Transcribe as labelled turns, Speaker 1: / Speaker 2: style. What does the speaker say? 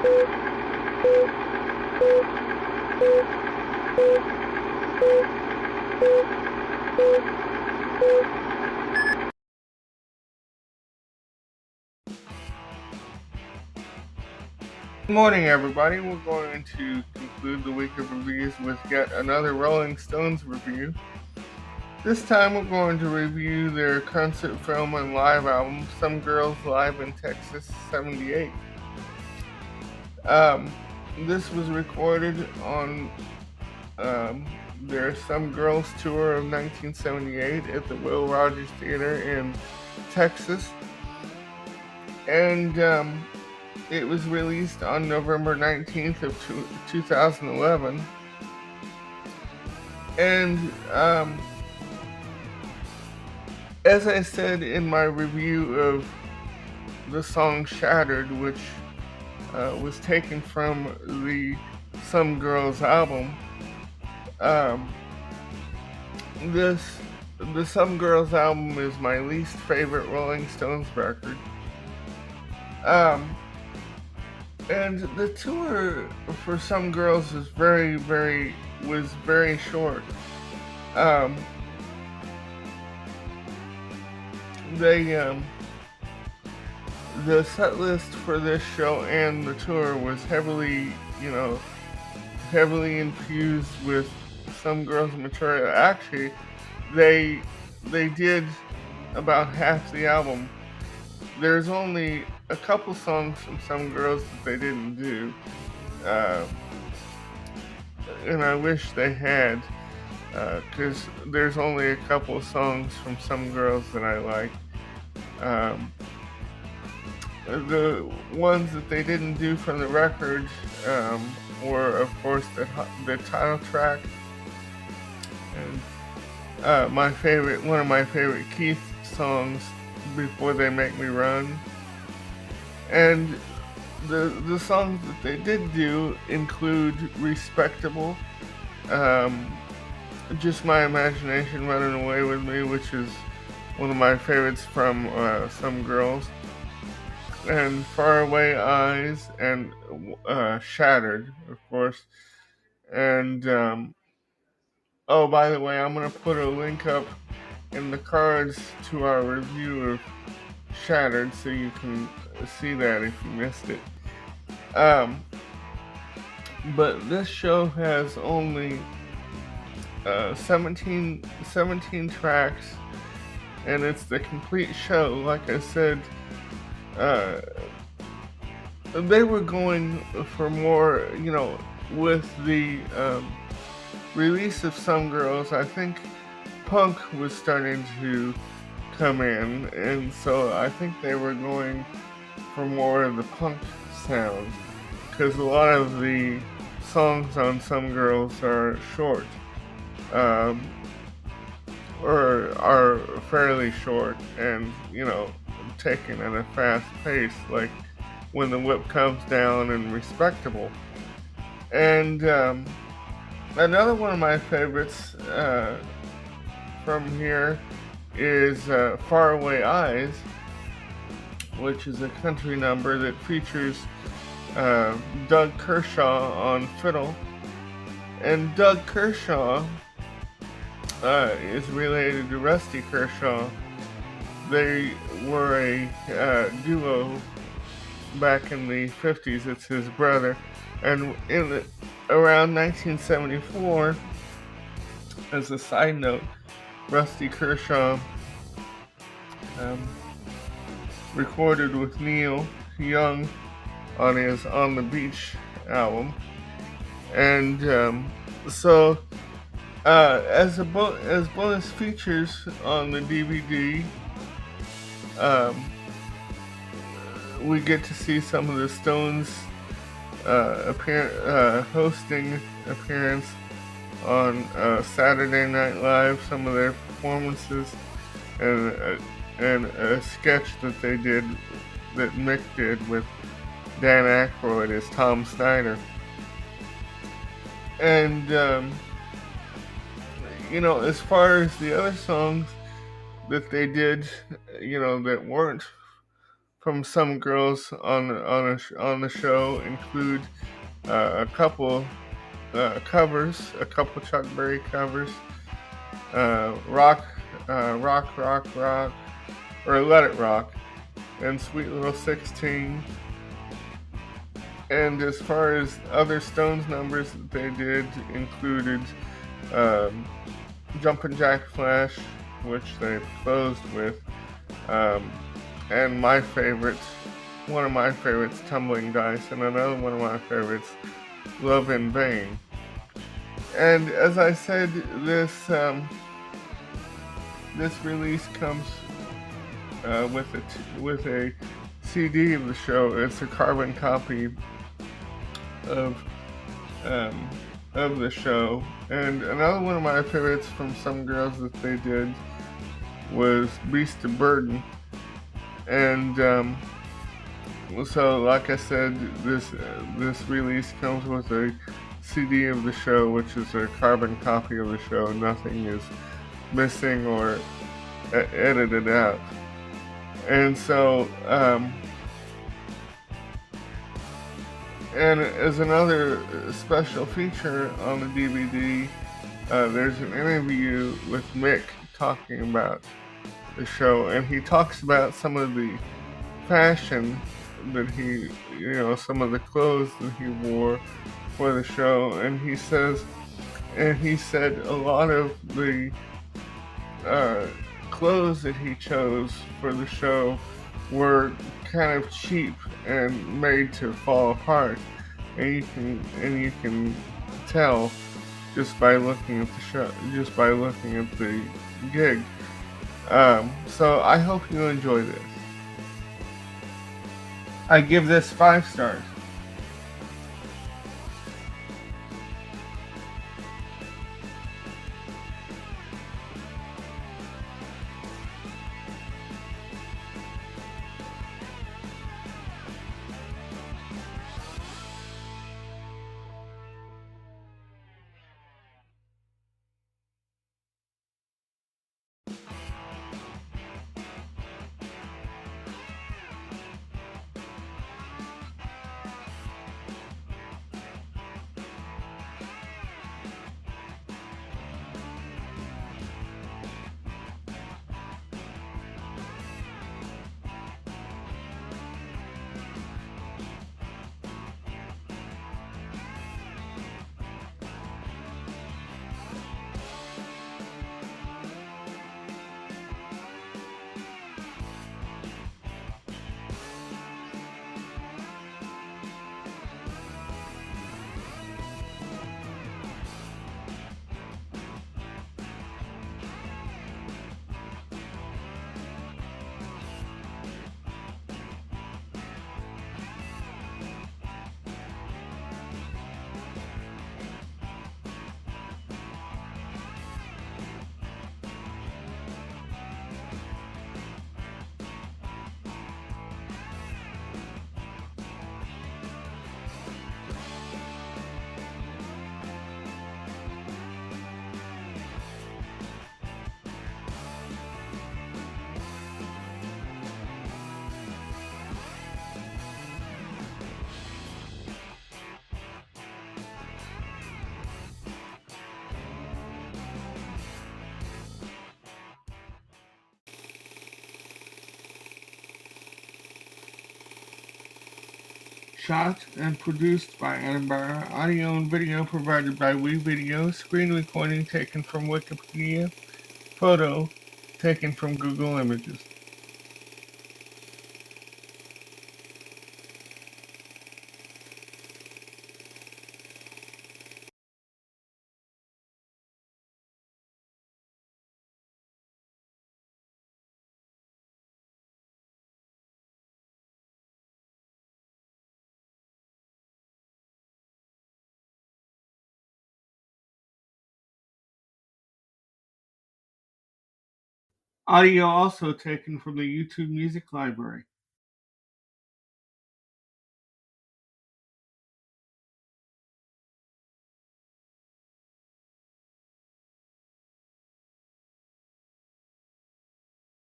Speaker 1: Good morning, everybody. We're going to conclude the week of reviews with yet another Rolling Stones review. This time we're going to review their concert film and live album, Some Girls Live in Texas, 78. This was recorded on their Some Girls tour of 1978 at the Will Rogers Theater in Texas. And it was released on November 19th of 2011. And as I said in my review of the song Shattered, which was taken from the Some Girls album, the Some Girls album is my least favorite Rolling Stones record. And the tour for Some Girls is very short. The set list for this show and the tour was heavily infused with Some Girls material. Actually, they did about half the album. There's only a couple songs from Some Girls that they didn't do, and I wish they had, because there's only a couple songs from Some Girls that I like. The ones that they didn't do from the record were, of course, the title track and one of my favorite Keith songs, Before They Make Me Run. And the songs that they did do include Respectable, Just My Imagination Running Away With Me, which is one of my favorites from Some Girls, and Faraway Eyes, and Shattered, of course. And oh, by the way, I'm going to put a link up in the cards to our review of Shattered, so you can see that if you missed it. But this show has only 17 tracks, and it's the complete show. Like I said, they were going for more, with the release of Some Girls. I think punk was starting to come in, and so I think they were going for more of the punk sound, because a lot of the songs on Some Girls are short, or are fairly short, and taken at a fast pace, like When the Whip Comes Down and Respectable. And another one of my favorites from here is Faraway Eyes, which is a country number that features Doug Kershaw on fiddle. And Doug Kershaw is related to Rusty Kershaw. They were a duo back in the 50s. It's his brother. And around 1974, as a side note, Rusty Kershaw recorded with Neil Young on his On the Beach album. And so as bonus features on the DVD, we get to see some of the Stones hosting appearance on Saturday Night Live, some of their performances, and a sketch that they did, that Mick did with Dan Aykroyd as Tom Snyder. And as far as the other songs that they did, that weren't from some girls on the show include a couple covers, a couple Chuck Berry covers, rock, rock, or Let It Rock, and Sweet Little 16. And as far as other Stones numbers that they did, included um, Jumpin' Jack Flash, which they closed with, um, and my favorite, one of my favorites, Tumbling Dice, and another one of my favorites, Love in Vain. And as I said, this release comes with a CD of the show. It's a carbon copy of um, of the show. And another one of my favorites from some girls that they did was Beast of Burden. And so, like I said, this release comes with a CD of the show, which is a carbon copy of the show. Nothing is missing or edited out. And so, and as another special feature on the DVD, there's an interview with Mick talking about the show, and he talks about some of the fashion that some of the clothes that he wore for the show, and he said a lot of the clothes that he chose for the show were kind of cheap and made to fall apart, and you can tell just by looking at the show, just by looking at the gig. So I hope you enjoy this. I give this 5 stars. Shot and produced by Edinburgh. Audio and video provided by WeVideo. Screen recording taken from Wikipedia. Photo taken from Google Images. Audio also taken from the YouTube Music Library.